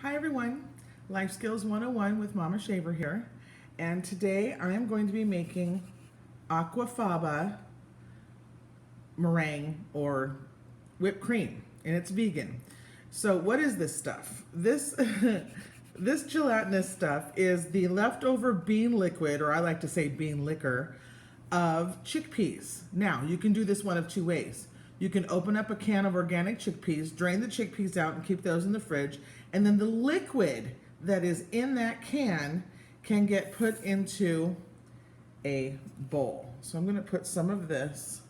Hi everyone, Life Skills 101 with Mama Shaver here, and today I am going to be making Aquafaba meringue or whipped cream, and it's vegan. So what is this stuff? This this gelatinous stuff is the leftover bean liquid, or I like to say bean liquor, of chickpeas. Now, you can do this one of two ways. You can open up a can of organic chickpeas, drain the chickpeas out and keep those in the fridge, and then the liquid that is in that can get put into a bowl. So I'm going to put some of this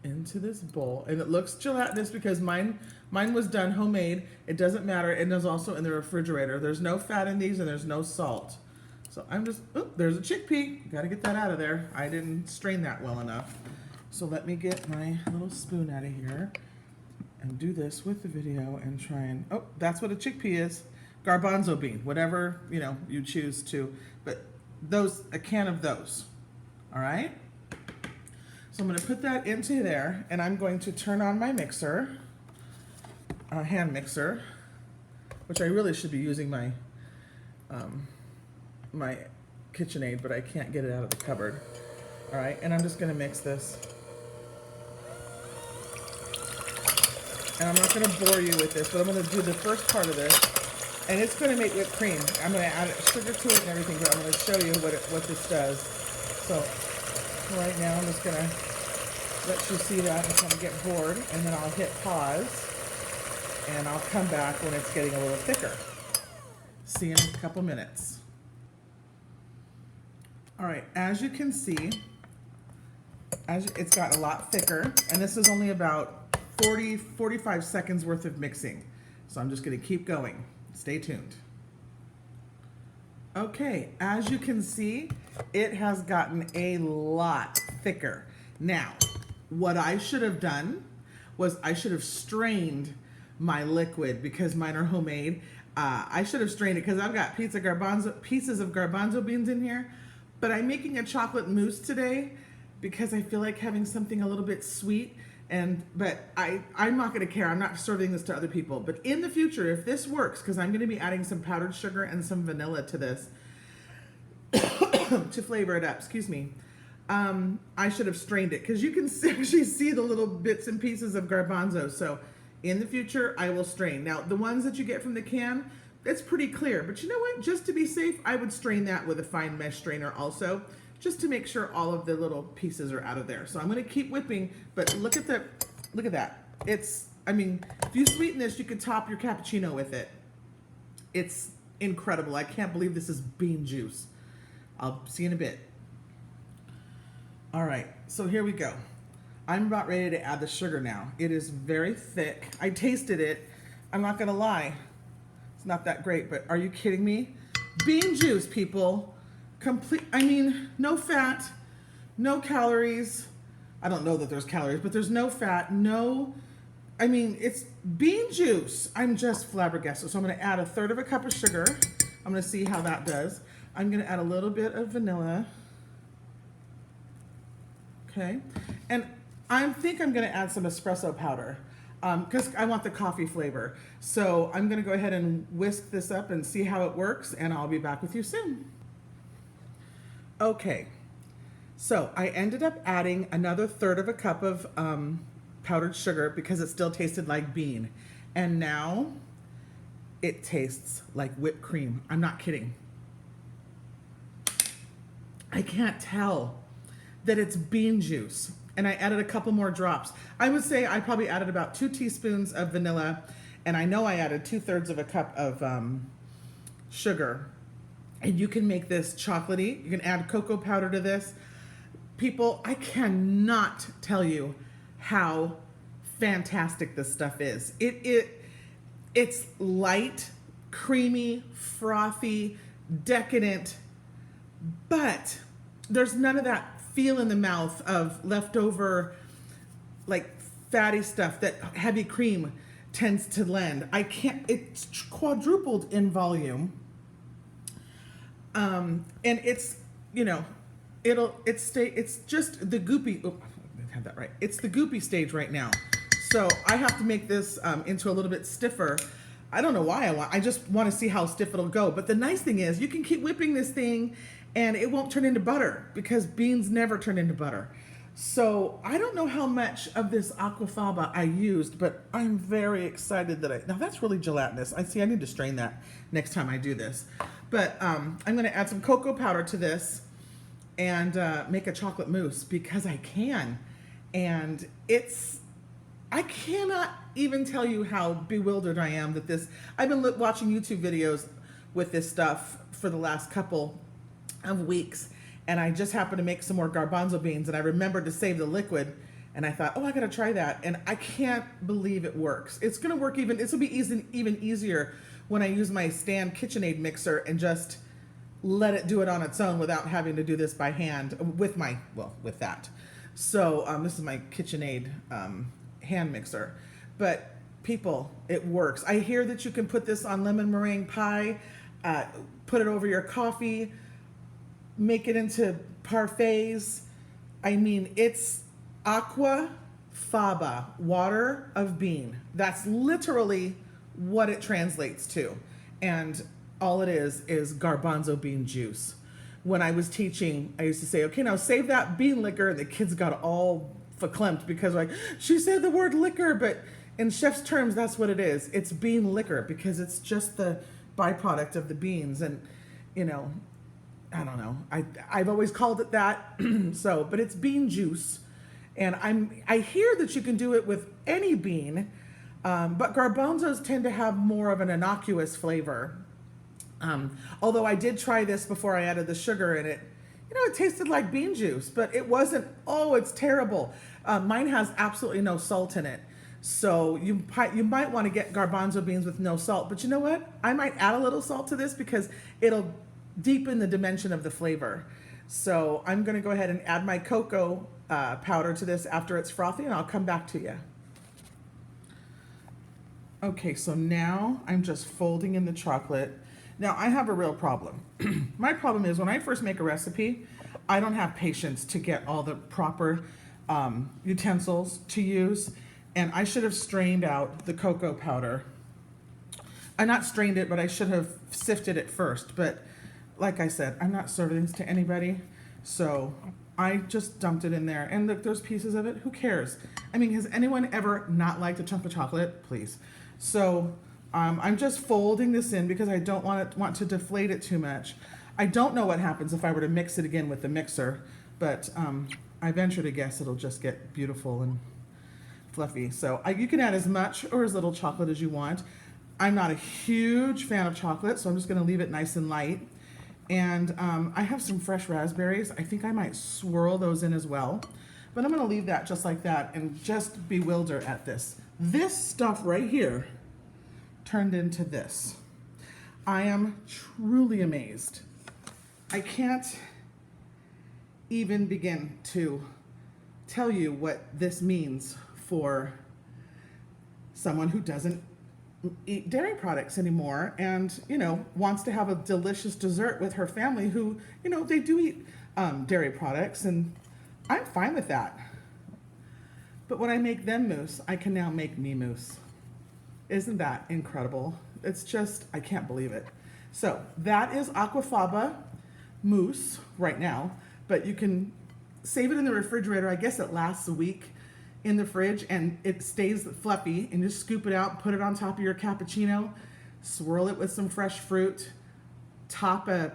into this bowl, and it looks gelatinous because mine was done homemade. It doesn't matter. It is also in the refrigerator. There's no fat in these and there's no salt. So I'm just, there's a chickpea. Got to get that out of there. I didn't strain that well enough. So let me get my little spoon out of here and do this with the video and try and, that's what a chickpea is. Garbanzo bean, whatever, you choose to, but a can of those, all right? So I'm going to put that into there, and I'm going to turn on my mixer, hand mixer, which I really should be using my my KitchenAid, but I can't get it out of the cupboard. All right, and I'm just going to mix this. And I'm not going to bore you with this, but I'm going to do the first part of this, and it's going to make whipped cream. I'm going to add sugar to it and everything, but I'm going to show you what this does. So right now I'm just going to let you see that and kind of get bored, and then I'll hit pause, and I'll come back when it's getting a little thicker. See you in a couple minutes. All right, as you can see, it's got a lot thicker, and this is only about 45 seconds worth of mixing. So I'm just going to keep going. Stay tuned. Okay, as you can see, it has gotten a lot thicker. Now, what I should have done was I should have strained my liquid because mine are homemade. I should have strained it because I've got pieces of garbanzo beans in here, but I'm making a chocolate mousse today because I feel like having something a little bit sweet. But I'm not going to care. I'm not serving this to other people. But in the future, if this works, because I'm going to be adding some powdered sugar and some vanilla to this to flavor it up, excuse me, I should have strained it because you can actually see the little bits and pieces of garbanzo. So in the future, I will strain. Now, the ones that you get from the can, it's pretty clear. But you know what? Just to be safe, I would strain that with a fine mesh strainer also, just to make sure all of the little pieces are out of there. So I'm going to keep whipping, but look at that. If you sweeten this, you could top your cappuccino with it. It's incredible. I can't believe this is bean juice. I'll see you in a bit. All right, so here we go. I'm about ready to add the sugar now. It is very thick. I tasted it. I'm not going to lie. It's not that great, but are you kidding me? Bean juice, people. No fat, no calories. I don't know that there's calories, but there's no fat, it's bean juice. I'm just flabbergasted. So I'm going to add 1/3 of a cup of sugar. I'm going to see how that does. I'm going to add a little bit of vanilla. Okay. And I think I'm going to add some espresso powder because I want the coffee flavor. So I'm going to go ahead and whisk this up and see how it works, and I'll be back with you soon. Okay, so I ended up adding another 1/3 of a cup of powdered sugar because it still tasted like bean. And now it tastes like whipped cream. I'm not kidding. I can't tell that it's bean juice. And I added a couple more drops. I would say I probably added about 2 teaspoons of vanilla, and I know I added 2/3 of a cup of sugar. And you can make this chocolatey. You can add cocoa powder to this. People, I cannot tell you how fantastic this stuff is. It's light, creamy, frothy, decadent, but there's none of that feel in the mouth of leftover, like fatty stuff that heavy cream tends to lend. It's quadrupled in volume. And it's, it's just the goopy, I have that right. It's the goopy stage right now. So I have to make this into a little bit stiffer. I don't know why I just want to see how stiff it'll go. But the nice thing is you can keep whipping this thing and it won't turn into butter because beans never turn into butter. So I don't know how much of this aquafaba I used, but I'm very excited that now that's really gelatinous. I need to strain that next time I do this. But I'm going to add some cocoa powder to this and make a chocolate mousse because I can. And I cannot even tell you how bewildered I am that I've been watching YouTube videos with this stuff for the last couple of weeks, and I just happened to make some more garbanzo beans, and I remembered to save the liquid, and I thought, oh, I gotta try that, and I can't believe it works. It's gonna work this will be even easier when I use my stand KitchenAid mixer and just let it do it on its own without having to do this by hand with that. So this is my KitchenAid hand mixer. But people, it works. I hear that you can put this on lemon meringue pie, put it over your coffee, make it into parfaits. I mean, it's Aquafaba, water of bean. That's literally what it translates to. And all it is garbanzo bean juice. When I was teaching, I used to say, okay, now save that bean liquor. And the kids got all verklempt because like, she said the word liquor, but in chef's terms, that's what it is. It's bean liquor because it's just the byproduct of the beans. And, you know, I don't know. I've always called it that. So, but it's bean juice. And I hear that you can do it with any bean, but garbanzos tend to have more of an innocuous flavor. Although I did try this before I added the sugar in it. You know, it tasted like bean juice, but it wasn't, oh, it's terrible. Mine has absolutely no salt in it. So you might want to get garbanzo beans with no salt, but you know what? I might add a little salt to this because it'll deepen the dimension of the flavor. So I'm going to go ahead and add my cocoa powder to this after it's frothy, and I'll come back to you. Okay, so now I'm just folding in the chocolate. Now I have a real problem. My problem is when I first make a recipe, I don't have patience to get all the proper utensils to use, and I should have strained out the cocoa powder. I not strained it, but I should have sifted it first. But like I said, I'm not serving this to anybody, so I just dumped it in there. And look, there's pieces of it. Who cares? I mean, has anyone ever not liked a chunk of chocolate? Please. So I'm just folding this in because I don't want to deflate it too much. I don't know what happens if I were to mix it again with the mixer, but I venture to guess it'll just get beautiful and fluffy. So you can add as much or as little chocolate as you want. I'm not a huge fan of chocolate, so I'm just going to leave it nice and light. And I have some fresh raspberries. I think I might swirl those in as well. But I'm going to leave that just like that and just bewilder at this. This stuff right here turned into this. I am truly amazed. I can't even begin to tell you what this means for someone who doesn't eat dairy products anymore and, you know, wants to have a delicious dessert with her family who, you know, they do eat dairy products, and I'm fine with that. But when I make them mousse, I can now make me mousse. Isn't that incredible? It's just, I can't believe it. So that is Aquafaba mousse right now, but you can save it in the refrigerator. I guess it lasts a week in the fridge and it stays fluffy, and just scoop it out, put it on top of your cappuccino, swirl it with some fresh fruit, I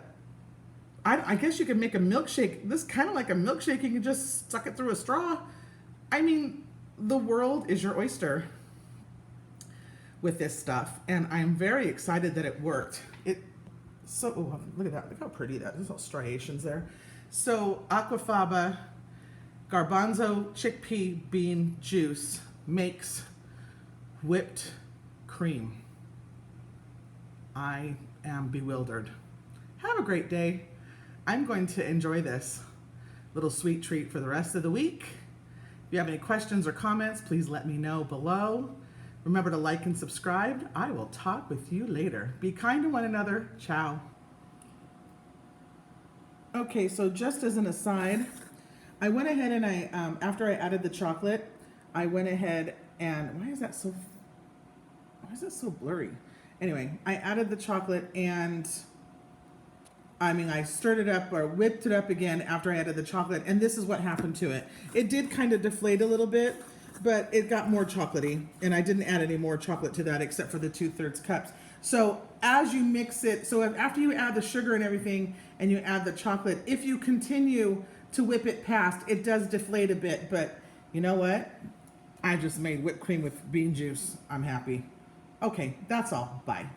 guess you could make a milkshake. This is kind of like a milkshake. You can just suck it through a straw. I mean, the world is your oyster with this stuff, and I'm very excited that it worked. Oh, look at that. Look how pretty that is. There's all striations there. So Aquafaba garbanzo chickpea bean juice makes whipped cream. I am bewildered. Have a great day. I'm going to enjoy this little sweet treat for the rest of the week. If you have any questions or comments, please let me know below. Remember to like and subscribe. I will talk with you later. Be kind to one another. Ciao. Okay, so just as an aside, I went ahead and after I added the chocolate, I went ahead and, why is that so blurry? Anyway, I added the chocolate and I mean, I stirred it up or whipped it up again after I added the chocolate, and this is what happened to it. It did kind of deflate a little bit, but it got more chocolatey, and I didn't add any more chocolate to that except for the 2/3 cups. So as you mix it, so after you add the sugar and everything, and you add the chocolate, if you continue to whip it past, it does deflate a bit, but you know what? I just made whipped cream with bean juice. I'm happy. Okay, that's all. Bye.